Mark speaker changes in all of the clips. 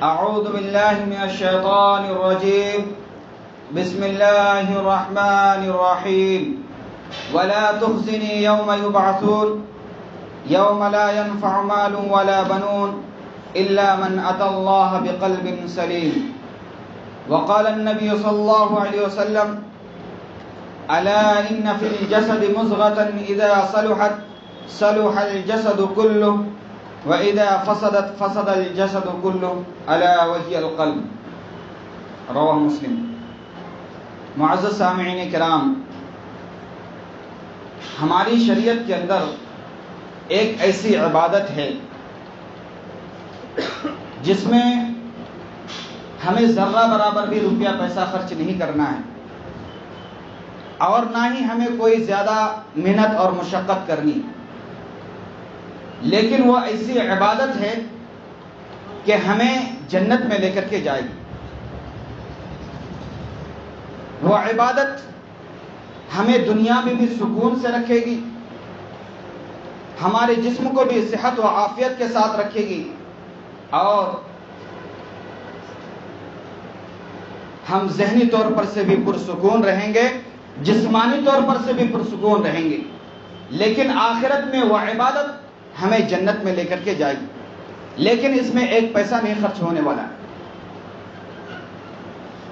Speaker 1: أعوذ بالله من الشيطان الرجيم. بسم الله الرحمن الرحيم. ولا تخزني يوم يبعثون يوم لا ينفع مال ولا بنون إلا من أتى الله بقلب سليم. وقال النبي صلى الله عليه وسلم: ألا إن في الجسد مضغة إذا صلحت صلح الجسد كله وإذا فسدت فسد الجسد كله ألا وهي القلب. رواه مسلم. معزز سامعین کرام، ہماری شریعت کے اندر ایک ایسی عبادت ہے جس میں ہمیں ذرہ برابر بھی روپیہ پیسہ خرچ نہیں کرنا ہے اور نہ ہی ہمیں کوئی زیادہ محنت اور مشقت کرنی، لیکن وہ ایسی عبادت ہے کہ ہمیں جنت میں لے کر کے جائے گی۔ وہ عبادت ہمیں دنیا میں بھی سکون سے رکھے گی، ہمارے جسم کو بھی صحت و عافیت کے ساتھ رکھے گی، اور ہم ذہنی طور پر سے بھی پرسکون رہیں گے، جسمانی طور پر سے بھی پرسکون رہیں گے۔ لیکن آخرت میں وہ عبادت ہمیں جنت میں لے کر کے جائے گی، لیکن اس میں ایک پیسہ نہیں خرچ ہونے والا ہے۔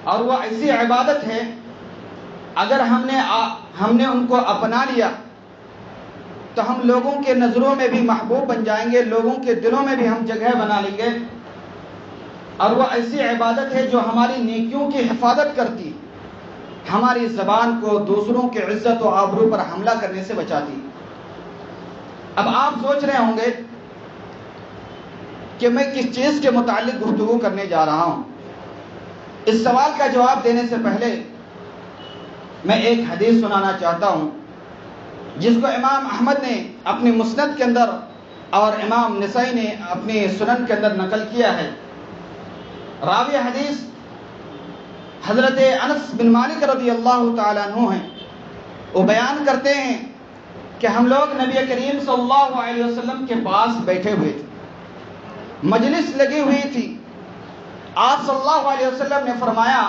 Speaker 1: اور وہ ایسی عبادت ہے اگر ہم نے ان کو اپنا لیا تو ہم لوگوں کے نظروں میں بھی محبوب بن جائیں گے، لوگوں کے دلوں میں بھی ہم جگہ بنا لیں گے۔ اور وہ ایسی عبادت ہے جو ہماری نیکیوں کی حفاظت کرتی، ہماری زبان کو دوسروں کی عزت و آبرو پر حملہ کرنے سے بچاتی۔ اب آپ سوچ رہے ہوں گے کہ میں کس چیز کے متعلق گفتگو کرنے جا رہا ہوں۔ اس سوال کا جواب دینے سے پہلے میں ایک حدیث سنانا چاہتا ہوں جس کو امام احمد نے اپنی مسند کے اندر اور امام نسائی نے اپنی سنن کے اندر نقل کیا ہے۔ راوی حدیث حضرت انس بن مالک رضی اللہ تعالیٰ عنہ ہیں۔ وہ بیان کرتے ہیں کہ ہم لوگ نبی کریم صلی اللہ علیہ وسلم کے پاس بیٹھے ہوئے تھے، مجلس لگی ہوئی تھی۔ آپ صلی اللہ علیہ وسلم نے فرمایا: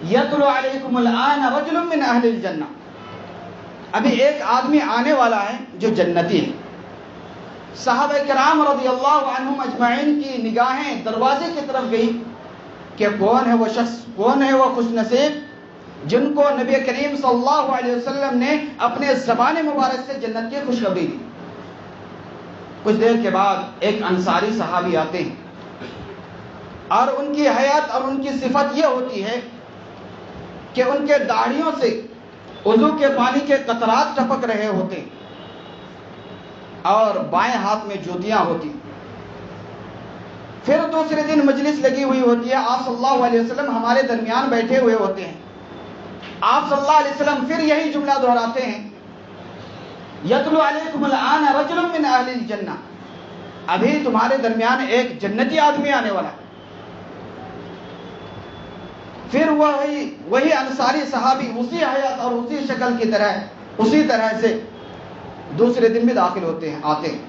Speaker 1: یطلع علیکم الآن رجل من اہل الجنہ، ابھی ایک آدمی آنے والا ہے جو جنتی ہے۔ صحابہ کرام رضی اللہ عنہم اجمعین کی نگاہیں دروازے کی طرف گئی کہ کون ہے وہ شخص، کون ہے وہ خوش نصیب جن کو نبی کریم صلی اللہ علیہ وسلم نے اپنے زبان مبارک سے جنت کی خوشخبری دی۔ کچھ دیر کے بعد ایک انصاری صحابی آتے ہیں اور ان کی حیات اور ان کی صفت یہ ہوتی ہے کہ ان کے داڑھیوں سے وضو کے پانی کے قطرات ٹپک رہے ہوتے اور بائیں ہاتھ میں جوتیاں ہوتی۔ پھر دوسرے دن مجلس لگی ہوئی ہوتی ہے، آپ صلی اللہ علیہ وسلم ہمارے درمیان بیٹھے ہوئے ہوتے ہیں۔ آپ صلی اللہ علیہ وسلم پھر یہی جملہ دہراتے ہیں: یطلع علیکم الآن رجل من اہل الجنہ، ابھی تمہارے درمیان ایک جنتی آدمی آنے والا ہے۔ پھر وہی انصاری صحابی اسی حیات اور اسی شکل کی طرح اسی طرح سے دوسرے دن بھی داخل ہوتے ہیں، آتے ہیں۔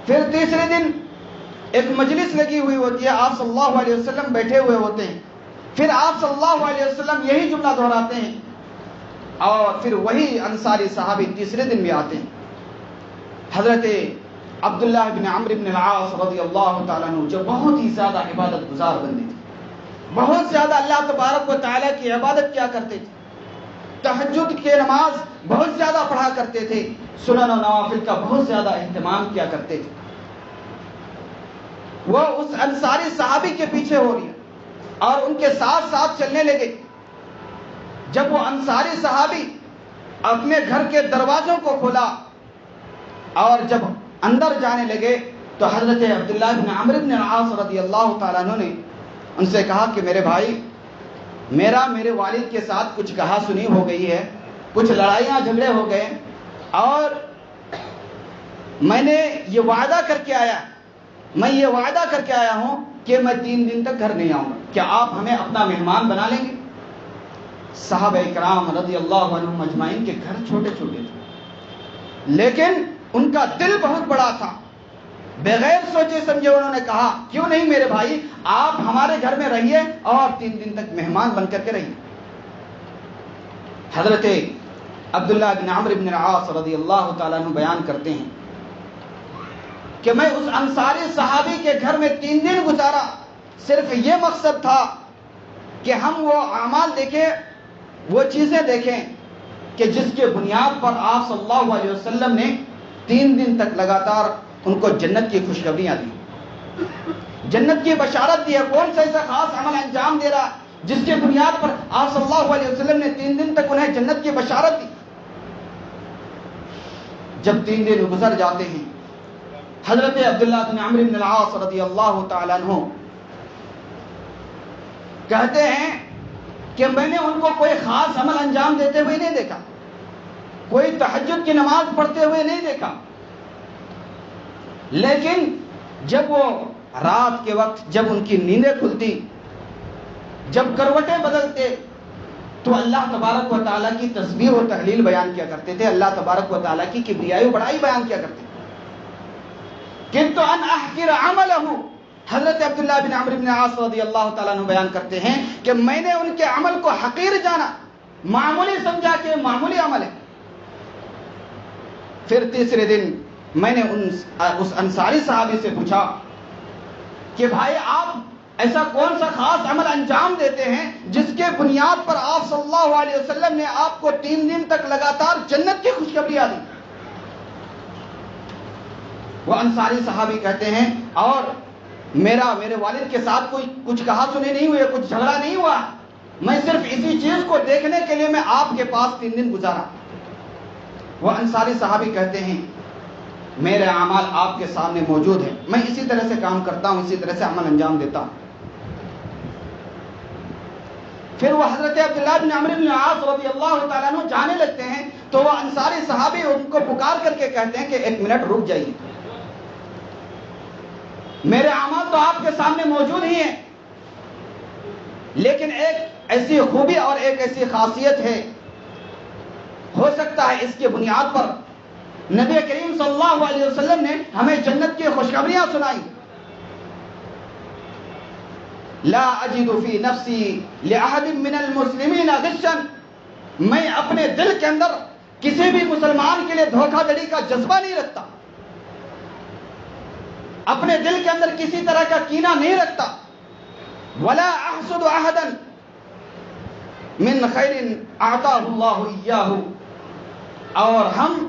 Speaker 1: پھر تیسرے دن ایک مجلس لگی ہوئی ہوتی ہے، آپ صلی اللہ علیہ وسلم بیٹھے ہوئے ہوتے ہیں۔ پھر آپ صلی اللہ علیہ وسلم یہی جملہ دہراتے ہیں اور پھر وہی انصاری صحابی تیسرے دن بھی آتے ہیں۔ حضرت عبداللہ بن عمرو بن العاص رضی اللہ تعالیٰ عنہ جو بہت ہی زیادہ عبادت گزار بندے تھے، بہت زیادہ اللہ تبارک و تعالیٰ کی عبادت کیا کرتے تھے، تہجد کے نماز بہت زیادہ پڑھا کرتے تھے، سنن و نوافل کا بہت زیادہ اہتمام کیا کرتے تھے۔ وہ اس انصاری صحابی کے پیچھے ہو رہی ہے اور ان کے ساتھ ساتھ چلنے لگے۔ جب وہ انصاری صحابی اپنے گھر کے دروازوں کو کھولا اور جب اندر جانے لگے تو حضرت عبداللہ بن عمرو بن العاص رضی اللہ تعالیٰ عنہ نے ان سے کہا کہ میرے بھائی، میرے والد کے ساتھ کچھ کہا سنی ہو گئی ہے، کچھ لڑائیاں جھگڑے ہو گئے، اور میں یہ وعدہ کر کے آیا ہوں کہ میں 3 دن تک گھر نہیں آؤں گا، کیا آپ ہمیں اپنا مہمان بنا لیں گے؟ صحابہ کرام رضی اللہ عنہم اجمعین کے گھر چھوٹے چھوٹے تھے، لیکن ان کا دل بہت بڑا تھا۔ بغیر سوچے سمجھے انہوں نے کہا کیوں نہیں میرے بھائی آپ ہمارے گھر میں رہیے اور 3 دن تک مہمان بن کر کے رہیے. حضرت عبداللہ بن عمرو بن العاص رضی اللہ تعالیٰ عنہ بیان کرتے ہیں کہ میں اس انصاری صحابی کے گھر میں 3 دن گزارا. صرف یہ مقصد تھا کہ ہم وہ اعمال دیکھیں, وہ چیزیں دیکھیں کہ جس کے بنیاد پر آپ صلی اللہ علیہ وسلم نے 3 دن تک لگاتار ان کو جنت کی خوشخبریاں دی, جنت کی بشارت دی ہے. کون سا ایسا خاص عمل انجام دے رہا جس کے بنیاد پر آپ صلی اللہ علیہ وسلم نے 3 دن تک انہیں جنت کی بشارت دی. جب 3 دن گزر جاتے ہیں, حضرت عبداللہ بن عمرو بن العاص رضی اللہ تعالیٰ عنہ کہتے ہیں کہ میں نے ان کو کوئی خاص عمل انجام دیتے ہوئے نہیں دیکھا, کوئی تہجد کی نماز پڑھتے ہوئے نہیں دیکھا, لیکن جب وہ رات کے وقت جب ان کی نیندیں کھلتی, جب کروٹیں بدلتے تو اللہ تبارک و تعالیٰ کی تسبیح و تحلیل بیان کیا کرتے تھے, اللہ تبارک و تعالیٰ کی کبریائی و بڑائی بیان کیا کرتے تھے. کنتو ان احقر عملہ, حضرت عبداللہ بن عمرو بن العاص رضی اللہ تعالیٰ عنہ بیان کرتے ہیں کہ میں نے ان کے عمل کو حقیر جانا, معمولی سمجھا کہ معمولی عمل ہے. پھر تیسرے دن میں نے اس انصاری صحابی سے پوچھا کہ بھائی آپ ایسا کون سا خاص عمل انجام دیتے ہیں جس کے بنیاد پر آپ صلی اللہ علیہ وسلم نے آپ کو 3 دن تک لگاتار جنت کی خوشخبریاں دی. وہ انصاری صحابی کہتے ہیں اور میرے والد کے ساتھ کوئی کچھ کہا سنے نہیں ہوئے, کچھ جھگڑا نہیں ہوا, میں صرف اسی چیز کو دیکھنے کے لیے میں آپ کے پاس 3 دن گزارا. وہ انصاری صحابی کہتے ہیں میرے اعمال آپ کے سامنے موجود ہیں, میں اسی طرح سے کام کرتا ہوں, اسی طرح سے عمل انجام دیتا ہوں. پھر وہ حضرت عبداللہ بن عمرو بن العاص رضی اللہ تعالیٰ عنہ جانے لگتے ہیں تو وہ انصاری صحابی ان کو پکار کر کے کہتے ہیں کہ 1 منٹ رک جائیے, میرے اعمال تو آپ کے سامنے موجود ہی ہیں, لیکن ایک ایسی خوبی اور ایک ایسی خاصیت ہے, ہو سکتا ہے اس کے بنیاد پر نبی کریم صلی اللہ علیہ وسلم نے ہمیں جنت کی خوشخبریاں سنائی. لا اجد فی نفسی لأحد من المسلمین غشا, میں اپنے دل کے اندر کسی بھی مسلمان کے لیے دھوکہ دڑی کا جذبہ نہیں رکھتا, اپنے دل کے اندر کسی طرح کا کینہ نہیں رکھتا. ولا احسد احدا من خیر اعطاه اللہ ایاہ, اور ہم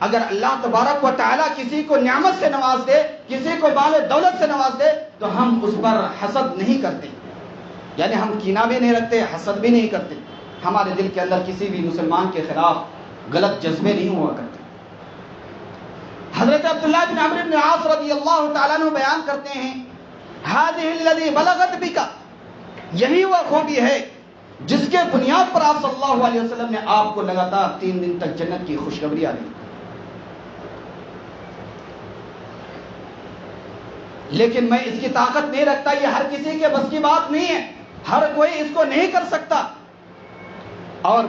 Speaker 1: اگر اللہ تبارک و تعالیٰ کسی کو نعمت سے نواز دے, کسی کو مال و دولت سے نواز دے تو ہم اس پر حسد نہیں کرتے, یعنی ہم کینہ بھی نہیں رکھتے, حسد بھی نہیں کرتے, ہمارے دل کے اندر کسی بھی مسلمان کے خلاف غلط جذبے نہیں ہوا کرتے. حضرت عبداللہ بن عمرو بن العاص رضی اللہ تعالیٰ عنہ بیان کرتے ہیں هذه الذی بلغت بک, یہی وہ خوبی ہے جس کے بنیاد پر آپ صلی اللہ علیہ وسلم نے آپ کو لگاتار 3 دن تک جنت کی خوشخبریاں دی. لیکن میں اس کی طاقت نہیں رکھتا, یہ ہر کسی کے بس کی بات نہیں ہے, ہر کوئی اس کو نہیں کر سکتا, اور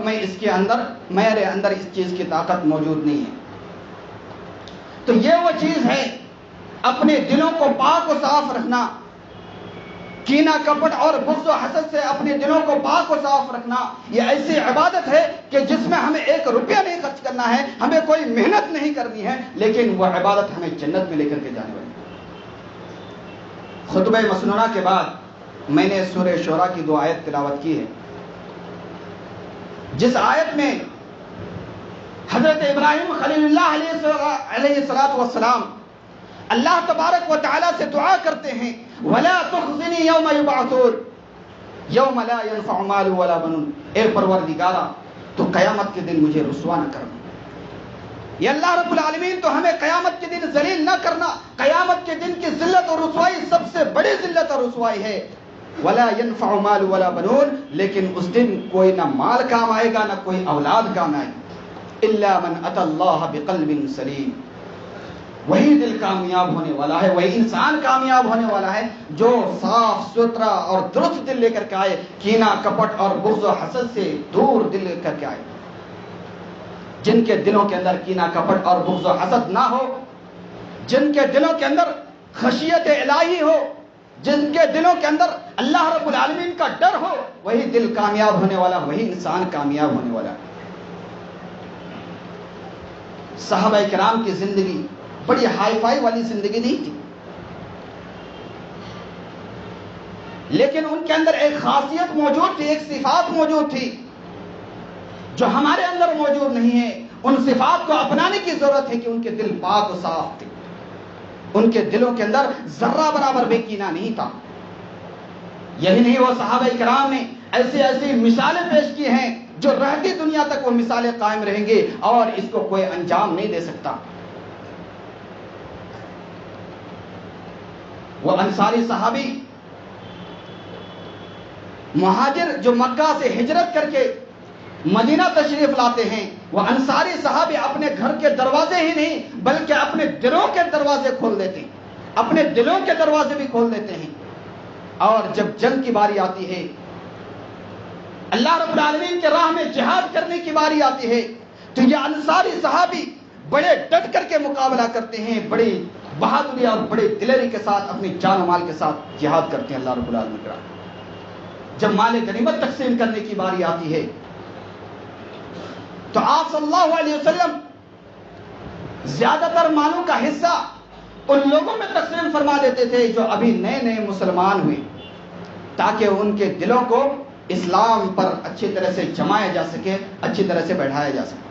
Speaker 1: میرے اندر اس چیز کی طاقت موجود نہیں ہے. تو یہ وہ چیز ہے اپنے دلوں کو پاک و صاف رکھنا, کینہ کپٹ اور بغض و حسد سے اپنے دلوں کو پاک و صاف رکھنا. یہ ایسی عبادت ہے کہ جس میں ہمیں 1 روپیہ نہیں خرچ کرنا ہے, ہمیں کوئی محنت نہیں کرنی ہے, لیکن وہ عبادت ہمیں جنت میں لے کر کے جانے والی. خطبہ مسنونہ کے بعد میں نے سورہ شعراء کی 2 آیت تلاوت کی ہے, جس آیت میں حضرت ابراہیم خلیل اللہ علیہ السلام اللہ تبارک و تعالیٰ سے دعا کرتے ہیں وَلَا تُخْزِنِي يَوْمَ يُبْعَثُونَ يَوْمَ لَا يَنْفَعُ مَالٌ وَلَا بَنُونَ, اے پروردگارا تو قیامت کے دن مجھے رسوا نہ کرنا. یا اللہ رب العالمین تو ہمیں قیامت کے دن ذلیل نہ کرنا. قیامت کے دن کی ذلت اور رسوائی سب سے بڑی ذلت اور رسوائی ہے. وَلَا يَنْفَعُ مَالٌ وَلَا بَنُونَ, لیکن اس دن کوئی نہ مال کام آئے گا نہ کوئی اولاد کام آئے گا. إِلَّا مَنْ أَتَى اللَّهَ بِقَلْبٍ سَلِيمٍ, وہی دل کامیاب ہونے والا ہے, وہی انسان کامیاب ہونے والا ہے جو صاف ستھرا اور درست دل لے کر کے آئے, کینہ کپٹ اور بغض و حسد سے دور دل لے کر کے آئے. جن کے دلوں کے اندر کینہ کپٹ اور بغض و حسد نہ ہو, جن کے دلوں کے اندر خشیت الہی ہو، جن کے دلوں کے اندر اللہ رب العالمین کا ڈر ہو، وہی دل کامیاب ہونے والا، وہی انسان کامیاب ہونے والا۔ صحابہ کرام کی زندگی بڑی ہائی فائی والی زندگی نہیں تھی، لیکن ان کے اندر ایک خاصیت موجود تھی، ایک صفات موجود تھی جو ہمارے اندر موجود نہیں ہے۔ ان صفات کو اپنانے کی ضرورت ہے کہ ان کے دل پاک و صاف تھے، ان کے دلوں کے اندر ذرہ برابر بے کینہ نہیں تھا۔ یہی نہیں، وہ صحابہ کرام نے ایسی ایسی مثالیں پیش کی ہیں جو رہتی دنیا تک وہ مثالیں قائم رہیں گے اور اس کو کوئی انجام نہیں دے سکتا۔ وہ انصاری صحابی مہاجر جو مکہ سے ہجرت کر کے مدینہ تشریف لاتے ہیں، وہ انصاری صحابی اپنے گھر کے دروازے ہی نہیں بلکہ اپنے دلوں کے دروازے کھول دیتے ہیں، اپنے دلوں کے دروازے بھی کھول دیتے ہیں۔ اور جب جنگ کی باری آتی ہے، اللہ رب العالمین کے راہ میں جہاد کرنے کی باری آتی ہے، تو یہ انصاری صحابی بڑے ڈٹ کر کے مقابلہ کرتے ہیں، بڑی بہادری اور بڑے دلیری کے ساتھ اپنی جان و مال کے ساتھ جہاد کرتے ہیں اللہ رب العالمین کے راہ۔ جب مال غنیمت تقسیم کرنے کی باری آتی ہے تو آپ صلی اللہ علیہ وسلم زیادہ تر مالوں کا حصہ ان لوگوں میں تقسیم فرما دیتے تھے جو ابھی نئے نئے مسلمان ہوئے، تاکہ ان کے دلوں کو اسلام پر اچھی طرح سے جمایا جا سکے، اچھی طرح سے بیٹھایا جا سکے۔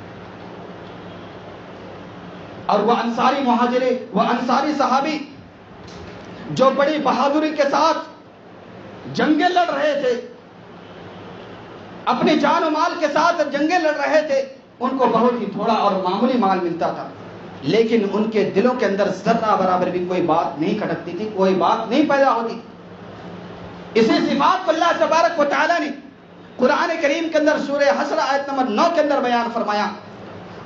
Speaker 1: اور وہ انصاری مہاجرے، وہ انصاری صحابی جو بڑی بہادری کے ساتھ جنگیں لڑ رہے تھے، اپنی جان و مال کے ساتھ جنگیں لڑ رہے تھے، ان کو بہت ہی تھوڑا اور معمولی مال ملتا تھا، لیکن ان کے دلوں کے اندر ذرہ برابر بھی کوئی بات نہیں کھٹکتی تھی، کوئی بات نہیں پیدا ہوتی۔ اسی صفات کو اللہ تبارک و تعالی نے قرآن کریم کے اندر سورہ حشر آیت نمبر 9 کے اندر بیان فرمایا،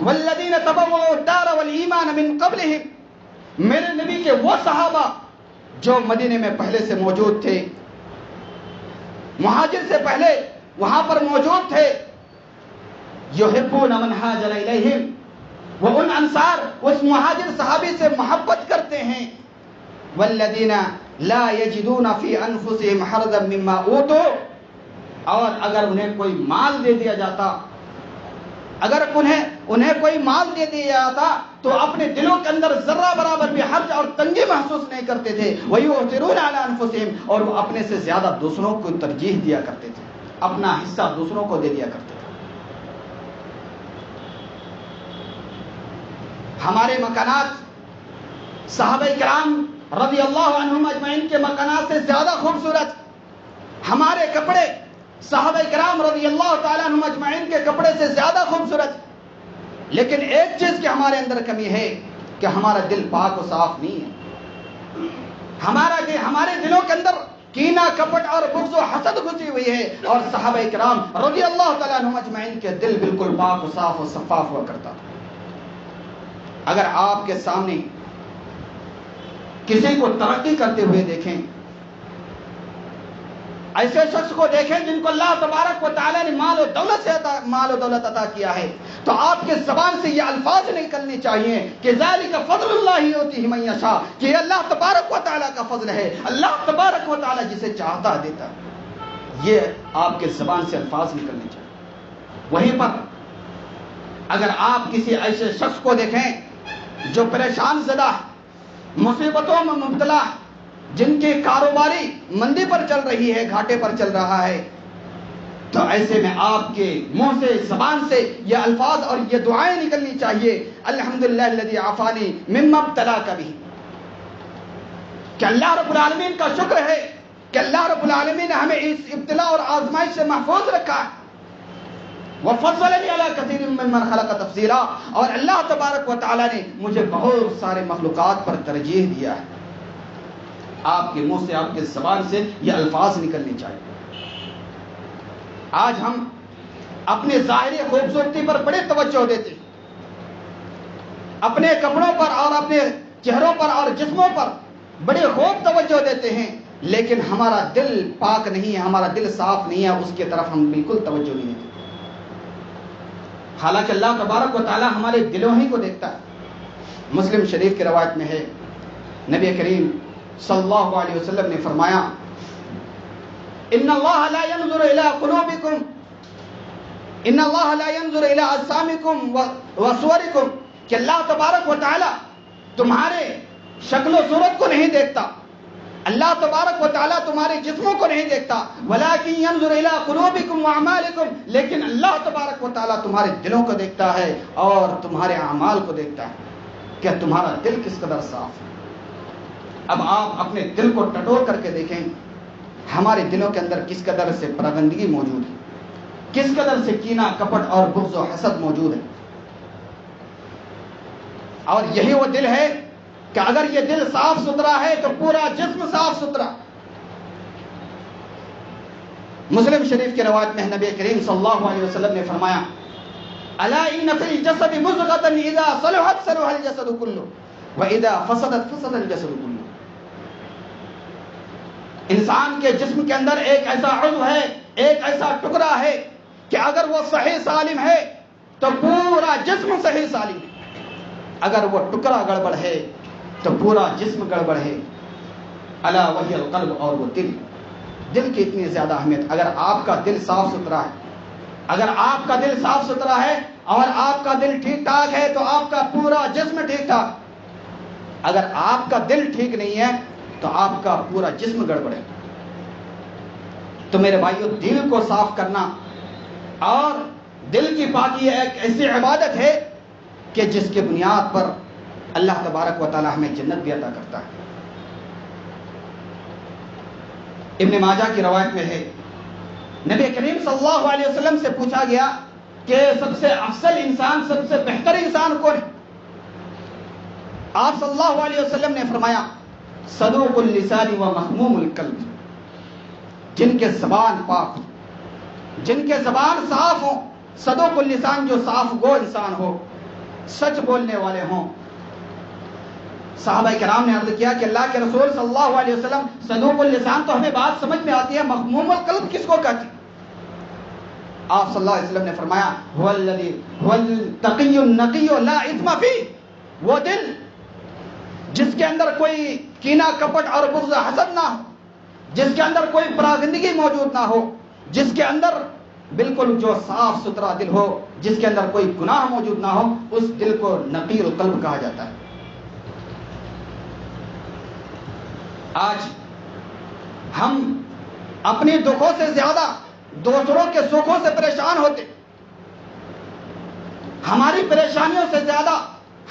Speaker 1: والذین تبوؤا الدار والایمان من قبلہم، میرے نبی کے وہ صحابہ جو مدینے میں پہلے سے موجود تھے، مہاجر سے پہلے وہاں پر موجود تھے، یحبون من ہاجر الیہم، وہ ان انصار اس مہاجر صحابی سے محبت کرتے ہیں، والذین لا یجدون فی انفسہم حرجا مما اوتوا، اور اگر انہیں کوئی مال دے دیا جاتا، اگر انہیں کوئی مال دے دیا جاتا تو اپنے دلوں کے اندر ذرہ برابر بھی حرج اور تنگی محسوس نہیں کرتے تھے، وَيُؤْثِرُونَ عَلَىٰ أَنفُسِهِمْ، اور وہ اپنے سے زیادہ دوسروں کو ترجیح دیا کرتے تھے، اپنا حصہ دوسروں کو دے دیا کرتے تھے۔ ہمارے مکانات صحابہ کرام رضی اللہ عنہم اجمعین کے مکانات سے زیادہ خوبصورت، ہمارے کپڑے صحابہ کرام رضی اللہ تعالیٰ عنہم اجمعین کے کپڑے سے زیادہ خوبصورت، لیکن ایک چیز کی ہمارے اندر کمی ہے کہ ہمارا دل پاک و صاف نہیں ہے، ہمارے دلوں کے اندر کینہ، کپٹ اور بغض و حسد گھسی ہوئی ہے، اور صحابہ کرام رضی اللہ تعالیٰ عنہم اجمعین کے دل بالکل پاک و صاف و شفاف ہوا کرتا تھا۔ اگر آپ کے سامنے کسی کو ترقی کرتے ہوئے دیکھیں، ایسے شخص کو دیکھیں جن کو اللہ تبارک و تعالیٰ نے مال و دولت عطا کیا ہے، تو آپ کے زبان سے یہ الفاظ نکلنے چاہیے کہ ذالک فضل اللہ یؤتیہ من یشاء، کہ یہ اللہ تبارک و تعالیٰ کا فضل ہے، اللہ تبارک و تعالیٰ جسے چاہتا دیتا ہے۔ یہ آپ کے زبان سے الفاظ نکلنے چاہیے۔ وہیں پر اگر آپ کسی ایسے شخص کو دیکھیں جو پریشان زدہ، مصیبتوں میں مبتلا، جن کی کاروباری مندی پر چل رہی ہے، گھاٹے پر چل رہا ہے، تو ایسے میں آپ کے منہ سے، زبان سے یہ الفاظ اور یہ دعائیں نکلنی چاہیے، الحمدللہ الذی عافانی مما ابتلاک بہ، کہ اللہ رب العالمین کا شکر ہے کہ اللہ رب العالمین نے ہمیں اس ابتلا اور آزمائش سے محفوظ رکھا ہے، وَفَضَّلَنِي عَلَىٰ كَثِيرٍ مِّمَّنْ خَلَقَ تَفْضِيلًا، اور اللہ تبارک و تعالیٰ نے مجھے بہت سارے مخلوقات پر ترجیح دیا ہے۔ آپ کے منہ سے، آپ کے زبان سے یہ الفاظ نکلنے چاہیے۔ آج ہم اپنے ظاہری خوبصورتی پر بڑے توجہ دیتے ہیں، اپنے کپڑوں پر اور اپنے چہروں پر اور جسموں پر بڑے خوب توجہ دیتے ہیں، لیکن ہمارا دل پاک نہیں ہے، ہمارا دل صاف نہیں ہے، اس کی طرف ہم بالکل توجہ نہیں دیتے۔ حالانکہ اللہ تبارک و تعالی ہمارے دلوں ہی کو دیکھتا ہے۔ مسلم شریف کی روایت میں ہے نبی کریم صلی اللہ علیہ وسلم نے فرمایا ان اللہ لا ينظر الى قلوبکم ان اللہ لا ينظر الى اجسامکم وصورکم، کہ اللہ تبارک و تعالی تمہارے شکل و صورت کو نہیں دیکھتا، اللہ تبارک و تعالی تمہارے جسموں کو نہیں دیکھتا، ولکن ينظر الى قلوبکم واعمالکم، لیکن اللہ تبارک و تعالی تمہارے دلوں کو دیکھتا ہے اور تمہارے اعمال کو دیکھتا ہے کہ تمہارا دل کس قدر صاف ہے۔ اب آپ اپنے دل کو ٹٹول کر کے دیکھیں، ہمارے دلوں کے اندر کس قدر سے پراگندگی موجود ہے، کس قدر سے کینہ کپٹ اور بغض و حسد موجود ہے۔ اور یہی وہ دل ہے کہ اگر یہ دل صاف ستھرا ہے تو پورا جسم صاف ستھرا۔ مسلم شریف کی روایت میں نبی کریم صلی اللہ علیہ وسلم نے فرمایا الا ان فی الجسد مضغۃ اذا صلحت صلح الجسد كله واذا فسدت فسد الجسد كله۔ انسان کے جسم کے اندر ایک ایسا عضو ہے، ایک ایسا ٹکڑا ہے کہ اگر وہ صحیح سالم ہے تو پورا جسم صحیح سالم ہے، اگر وہ ٹکڑا گڑبڑ ہے تو پورا جسم گڑبڑ ہے۔ الا وہی القلب، اور وہ دل، دل کی اتنی زیادہ اہمیت۔ اگر آپ کا دل صاف ستھرا ہے، اگر آپ کا دل صاف ستھرا ہے اور آپ کا دل ٹھیک ٹھاک ہے تو آپ کا پورا جسم ٹھیک ٹھاک، اگر آپ کا دل ٹھیک نہیں ہے تو آپ کا پورا جسم گڑبڑ ہے۔ تو میرے بھائیو، دل کو صاف کرنا اور دل کی پاکی ایک ایسی عبادت ہے کہ جس کے بنیاد پر اللہ تبارک و تعالی ہمیں جنت بھی عطا کرتا ہے۔ ابن ماجہ کی روایت میں ہے نبی کریم صلی اللہ علیہ وسلم سے پوچھا گیا کہ سب سے افضل انسان، سب سے بہتر انسان کون ہے؟ آپ صلی اللہ علیہ وسلم نے فرمایا صدوق اللسان و مخموم القلب، جن کے زبان پاک ہو، جن کے زبان صاف ہو، صدوق اللسان جو صاف گو انسان ہو، سچ بولنے والے ہوں۔ صحابہ کرام نے عرض کیا کہ اللہ کے رسول صلی اللہ علیہ وسلم صدوق اللسان تو ہمیں بات سمجھ میں آتی ہے، مخموم القلب کس کو کہتے ہیں؟ آپ صلی اللہ علیہ وسلم نے فرمایا هو الذی هو التقی النقی لا اثم فیہ، وہ دل جس کے اندر کوئی کینہ کپٹ اور بغض حسد نہ ہو، جس کے اندر کوئی پراگندگی موجود نہ ہو، جس کے اندر بالکل جو صاف ستھرا دل ہو، جس کے اندر کوئی گناہ موجود نہ ہو، اس دل کو نقی القلب کہا جاتا ہے۔ آج ہم اپنے دکھوں سے زیادہ دوسروں کے سکھوں سے پریشان ہوتے، ہماری پریشانیوں سے زیادہ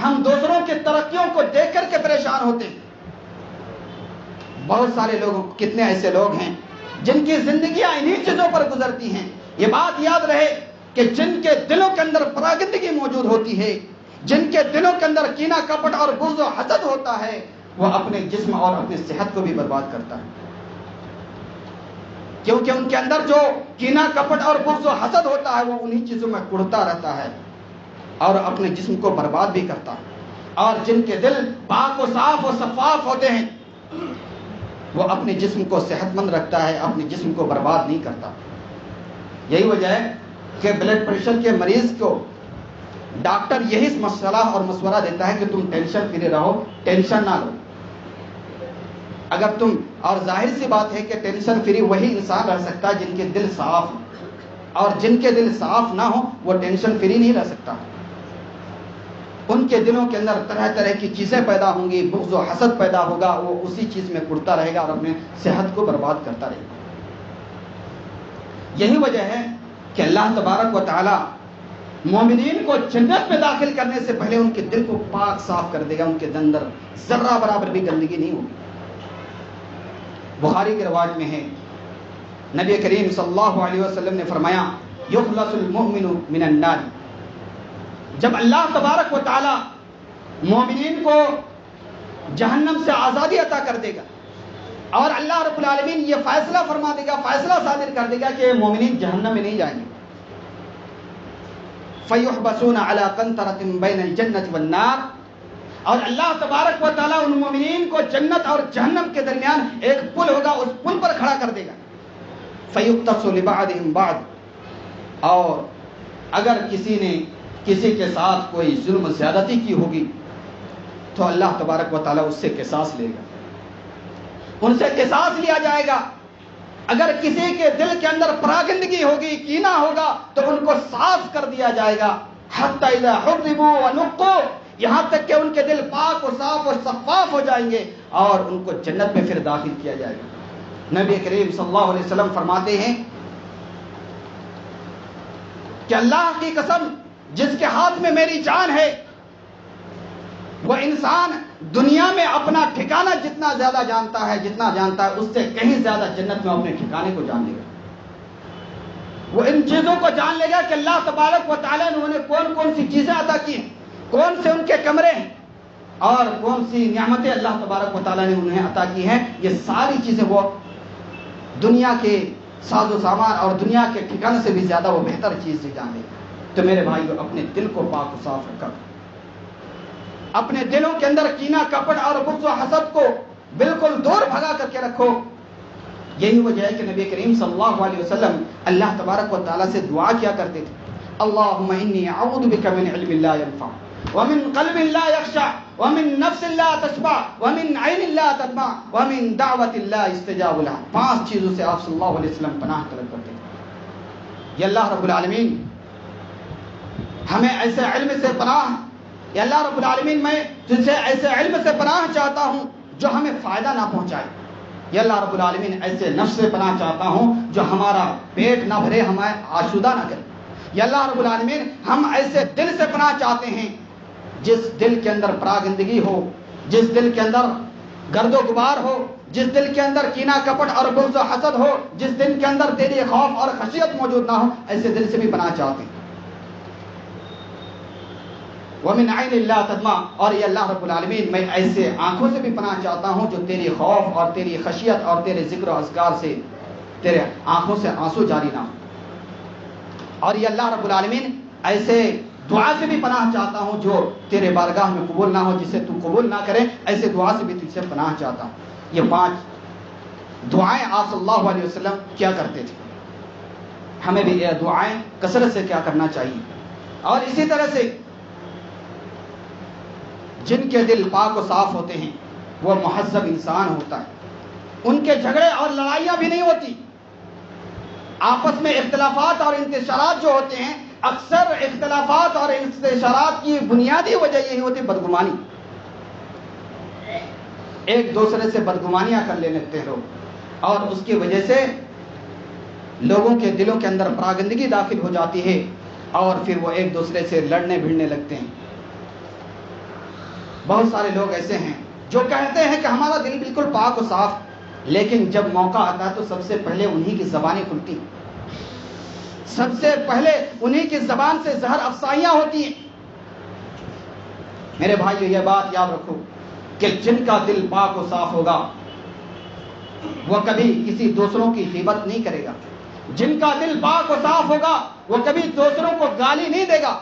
Speaker 1: ہم دوسروں کی ترقیوں کو دیکھ کر کے پریشان ہوتے۔ بہت سارے لوگ، کتنے ایسے لوگ ہیں جن کی زندگیاں انہی چیزوں پر گزرتی ہیں۔ یہ بات یاد رہے کہ جن کے دلوں کے اندر پراگندگی موجود ہوتی ہے، جن کے دلوں کے اندر کینہ کپٹ اور بغض و حسد ہوتا ہے، وہ اپنے جسم اور اپنی صحت کو بھی برباد کرتا ہے، کیونکہ ان کے اندر جو کینہ کپٹ اور بغض و حسد ہوتا ہے وہ انہی چیزوں میں کڑتا رہتا ہے اور اپنے جسم کو برباد بھی کرتا ہے۔ اور جن کے دل پاک و صاف و شفاف ہوتے ہیں وہ اپنے جسم کو صحت مند رکھتا ہے، اپنے جسم کو برباد نہیں کرتا۔ یہی وجہ ہے کہ بلڈ پریشر کے مریض کو ڈاکٹر یہی مصطلح اور مشورہ دیتا ہے کہ تم ٹینشن فری رہو، ٹینشن نہ لو۔ اگر تم، اور ظاہر سی بات ہے کہ ٹینشن فری وہی انسان رہ سکتا ہے جن کے دل صاف ہو، اور جن کے دل صاف نہ ہو وہ ٹینشن فری نہیں رہ سکتا۔ ان کے دلوں کے اندر طرح طرح کی چیزیں پیدا ہوں گی، بغض و حسد پیدا ہوگا، وہ اسی چیز میں کڑتا رہے گا اور اپنے صحت کو برباد کرتا رہے گا۔ یہی وجہ ہے کہ اللہ تبارک و تعالی مومنین کو جنت میں داخل کرنے سے پہلے ان کے دل کو پاک صاف کر دے گا، ان کے اندر ذرہ برابر بھی گندگی نہیں ہوگی۔ بخاری کی روایت میں ہے نبی کریم صلی اللہ علیہ وسلم نے فرمایا یخلص المؤمن من النار، جب اللہ تبارک و تعالی مومنین کو جہنم سے آزادی عطا کر دے گا اور اللہ رب العالمین یہ فیصلہ فرما دے گا، فیصلہ صادر کر دے گا کہ مومنین جہنم میں نہیں جائیں گے، فَيُحْبَسُونَ عَلَىٰ قَنْطَرَةٍ بَيْنَ الْجَنَّةِ وَالنَّارِ، اور اللہ تبارک و تعالیٰ ان مومنین کو جنت اور جہنم کے درمیان ایک پل ہوگا، اس پل پر کھڑا کر دے گا۔ فَيُقْتَصُ لِبَعْضِهِمْ بَعْضٍ، اور اگر کسی نے کسی کے ساتھ کوئی ظلم زیادتی کی ہوگی تو اللہ تبارک و تعالیٰ اس سے قصاص لے گا، ان سے قصاص لیا جائے گا۔ اگر کسی کے دل کے اندر پراگندگی ہوگی، کینہ ہوگا، تو ان کو صاف کر دیا جائے گا، حتی اذا حربوا ونقوا، یہاں تک کہ ان کے دل پاک و صاف و شفاف ہو جائیں گے اور ان کو جنت میں پھر داخل کیا جائے گا۔ نبی کریم صلی اللہ علیہ وسلم فرماتے ہیں کہ اللہ کی قسم جس کے ہاتھ میں میری جان ہے، وہ انسان دنیا میں اپنا ٹھکانہ جتنا زیادہ جانتا ہے، اس سے کہیں زیادہ جنت میں اپنے ٹھکانے کو جان لے گا۔ وہ ان چیزوں کو جان لے گا کہ اللہ تبارک و تعالیٰ نے انہیں کون کون سی چیزیں عطا کی ہیں، کون سے ان کے کمرے ہیں اور کون سی نعمتیں اللہ تبارک و تعالیٰ نے انہیں عطا کی ہیں۔ یہ ساری چیزیں وہ دنیا کے ساز و سامان اور دنیا کے ٹھکانے سے بھی زیادہ وہ بہتر چیز جان لے گا۔ تو میرے بھائیو، اپنے دل کو پاک و صاف رکھا، اپنے دلوں کے اندر کینہ، کپٹ اور بغض و حسد کو بالکل دور بھگا کر کے رکھو۔ یہی وجہ ہے کہ نبی کریم صلی اللہ علیہ وسلم اللہ تبارک و تعالیٰ سے دعا کیا کرتے تھے، اللہم انی اعوذ بک من علم لا ینفع ومن قلب لا یخشع ومن نفس لا تشبع ومن عین لا تدمع ومن دعوت لا استجاب لها۔ 5 چیزوں سے آپ صلی اللہ علیہ وسلم پناہ طلب کرتے تھے۔ یہ اللہ رب العالمین ہمیں ایسے علم سے پناہ، یا اللہ رب العالمین میں تجھ سے ایسے علم سے پناہ چاہتا ہوں جو ہمیں فائدہ نہ پہنچائے۔ یا اللہ رب العالمین ایسے نفس سے پناہ چاہتا ہوں جو ہمارا پیٹ نہ بھرے، ہمیں آشودہ نہ کرے۔ یا اللہ رب العالمین ہم ایسے دل سے پناہ چاہتے ہیں جس دل کے اندر پراگندگی ہو، جس دل کے اندر گرد و غبار ہو، جس دل کے اندر کینہ، کپٹ اور بغض و حسد ہو، جس دل کے اندر تیری خوف اور خشیت موجود نہ ہو، ایسے دل سے بھی پناہ چاہتے ہیں۔ وَمِنْ عَيْنٍ لَا تَدْمَعُ، اور یہ اللہ رب العالمین میں ایسے آنکھوں سے بھی پناہ چاہتا ہوں جو تیری خوف اور تیری خشیت اور تیرے ذکر و اذکار سے تیرے آنکھوں سے آنسو جاری نہ ہو۔ اور یہ اللہ رب العالمین ایسے دعا سے بھی پناہ چاہتا ہوں جو تیرے بارگاہ میں قبول نہ ہو، جسے تو قبول نہ کرے، ایسے دعا سے بھی تجھ سے پناہ چاہتا ہوں۔ یہ 5 دعائیں آپ صلی اللہ علیہ وسلم کیا کرتے تھے۔ ہمیں بھی یہ دعائیں کثرت سے کیا کرنا چاہیے۔ اور اسی طرح سے جن کے دل پاک و صاف ہوتے ہیں وہ مہذب انسان ہوتا ہے، ان کے جھگڑے اور لڑائیاں بھی نہیں ہوتی۔ آپس میں اختلافات اور انتشارات جو ہوتے ہیں، اکثر اختلافات اور انتشارات کی بنیادی وجہ یہی ہوتی بدگمانی، ایک دوسرے سے بدگمانیاں کر لیتے ہیں لوگ، اور اس کی وجہ سے لوگوں کے دلوں کے اندر پراگندگی داخل ہو جاتی ہے اور پھر وہ ایک دوسرے سے لڑنے بھیڑنے لگتے ہیں۔ بہت سارے لوگ ایسے ہیں جو کہتے ہیں کہ ہمارا دل بالکل پاک و صاف، لیکن جب موقع آتا ہے تو سب سے پہلے انہی کی زبانیں کھلتی ہیں، سب سے پہلے انہی کی زبان سے زہر افزائیاں ہوتی ہیں۔ میرے بھائیو، یہ بات یاد رکھو کہ جن کا دل پاک و صاف ہوگا وہ کبھی کسی دوسروں کی غیبت نہیں کرے گا، جن کا دل پاک و صاف ہوگا وہ کبھی دوسروں کو گالی نہیں دے گا،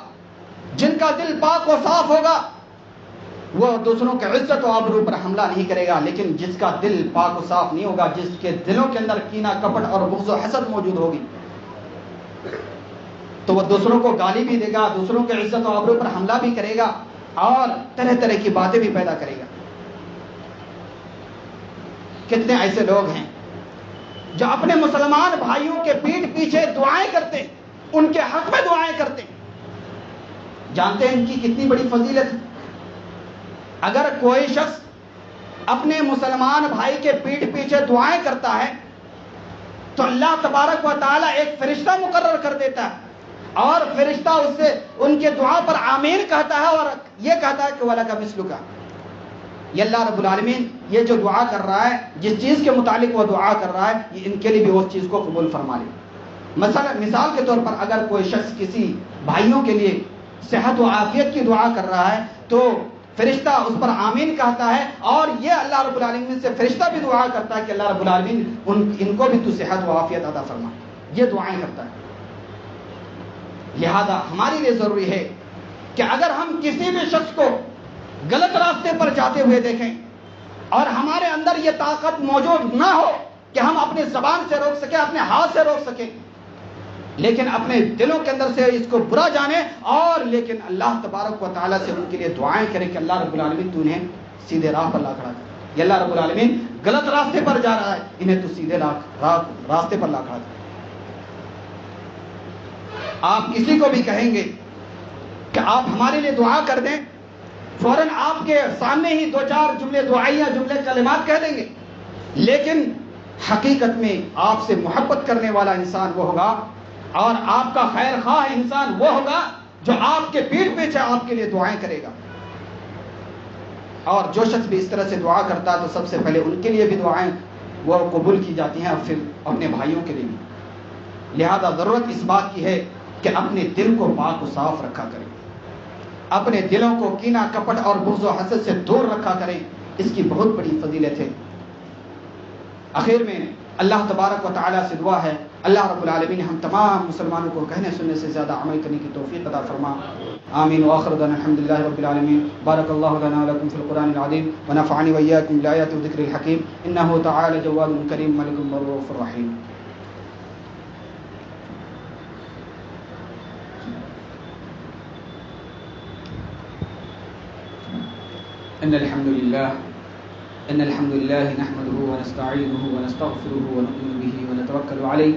Speaker 1: جن کا دل پاک و صاف ہوگا وہ دوسروں کے عزت و آبرو پر حملہ نہیں کرے گا۔ لیکن جس کا دل پاک و صاف نہیں ہوگا، جس کے دلوں کے اندر کینہ، کپٹ اور بغض و حسد موجود ہوگی، تو وہ دوسروں کو گالی بھی دے گا، دوسروں کے عزت و آبرو پر حملہ بھی کرے گا اور طرح طرح کی باتیں بھی پیدا کرے گا۔ کتنے ایسے لوگ ہیں جو اپنے مسلمان بھائیوں کے پیٹھ پیچھے دعائیں کرتے، ان کے حق میں دعائیں کرتے، جانتے ہیں ان کی کتنی بڑی فضیلت ہے؟ اگر کوئی شخص اپنے مسلمان بھائی کے پیٹھ پیچھے دعائیں کرتا ہے تو اللہ تبارک و تعالیٰ ایک فرشتہ مقرر کر دیتا ہے اور فرشتہ اس سے ان کے دعا پر آمین کہتا ہے اور یہ کہتا ہے کہ وَلَكَ مِثْلُكَ۔ یہ اللہ رب العالمین یہ جو دعا کر رہا ہے، جس چیز کے متعلق وہ دعا کر رہا ہے، یہ ان کے لیے بھی اس چیز کو قبول فرما لے۔ مثال کے طور پر اگر کوئی شخص کسی بھائیوں کے لیے صحت و عافیت کی دعا کر رہا ہے تو فرشتہ اس پر آمین کہتا ہے، اور یہ اللہ رب العالمین سے فرشتہ بھی دعا کرتا ہے کہ اللہ رب العالمین ان کو بھی تو صحت و عافیت عطا فرما، یہ دعائیں کرتا ہے۔ لہذا ہمارے لیے ضروری ہے کہ اگر ہم کسی بھی شخص کو غلط راستے پر جاتے ہوئے دیکھیں اور ہمارے اندر یہ طاقت موجود نہ ہو کہ ہم اپنی زبان سے روک سکیں، اپنے ہاتھ سے روک سکیں، لیکن اپنے دلوں کے اندر سے اس کو برا جانے اور لیکن اللہ تبارک و تعالیٰ سے ان کے لیے دعائیں کریں کہ اللہ رب العالمین تو انہیں سیدھے راہ پر لا کھڑا کر. یا اللہ رب العالمین غلط راستے پر جا رہا ہے, انہیں تو سیدھے راستے پر لا کھڑا کر. آپ کسی کو بھی کہیں گے کہ آپ ہمارے لیے دعا کر دیں, فوراً آپ کے سامنے ہی دو چار جملے دعائیاں جملے کلمات کہہ دیں گے, لیکن حقیقت میں آپ سے محبت کرنے والا انسان وہ ہوگا اور آپ کا خیر خواہ انسان وہ ہوگا جو آپ کے پیٹھ پیچھے آپ کے لیے دعائیں کرے گا. اور جو شخص بھی اس طرح سے دعا کرتا ہے تو سب سے پہلے ان کے لیے بھی دعائیں وہ قبول کی جاتی ہیں اور پھر اپنے بھائیوں کے لیے بھی. لہذا ضرورت اس بات کی ہے کہ اپنے دل کو پاک و صاف رکھا کریں, اپنے دلوں کو کینہ کپٹ اور بغض و حسد سے دور رکھا کریں. اس کی بہت بڑی فضیلت ہے. آخر میں اللہ تبارک و تعالیٰ سے دعا ہے اللہ رب العالمین ہم تمام مسلمانوں کو کہنے سننے سے زیادہ عمل کرنے کی توفیق عطا فرما. آمین وآخر دعوانا الحمدللہ رب العالمین. بارک اللہ لنا ولکم فی القرآن العظیم ونفعنی وإیاکم بالآیات والذکر الحکیم. انہ تعالی جواد کریم ملک رؤوف رحیم. ان الحمد لله نحمده ونستعينه ونستغفره ونؤمن به ونتوكل عليه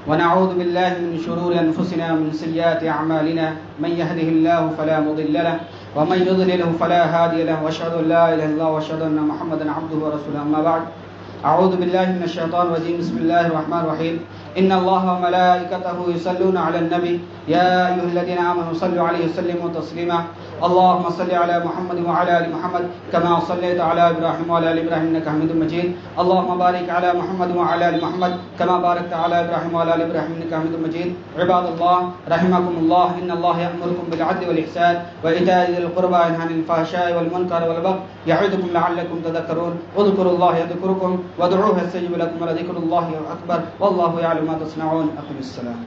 Speaker 1: ونعوذ بالله من شرور أنفسنا ومن سيئات أعمالنا. من يهده الله فلا مضل له ومن يضلله فلا هادي له وأشهد أن لا إله إلا الله وأشهد أن محمدا عبده ورسوله. أما بعد أعوذ بالله من الشيطان الرجيم. بسم الله الرحمن الرحيم. إن الله وملائكته يصلون على النبي يا أيها الذين آمنوا صلوا عليه وسلموا تسليما. اللهم صل على محمد وعلى آل محمد كما صليت على إبراهيم وعلى آل إبراهيم إنك حميد مجيد. اللهم بارك على محمد وعلى آل محمد كما باركت على إبراهيم وعلى آل إبراهيم إنك حميد مجيد. عباد الله رحمكم الله, إن الله يأمركم بالعدل والإحسان وإيتاء ذي القربى وينهى عن الفحشاء والمنكر والبغي يعظكم لعلكم تذكرون. اذكروا الله يذكركم وادعوه يستجب لكم ولذكر الله أكبر والله يعلم ما تصنعون. أقم الصلاة.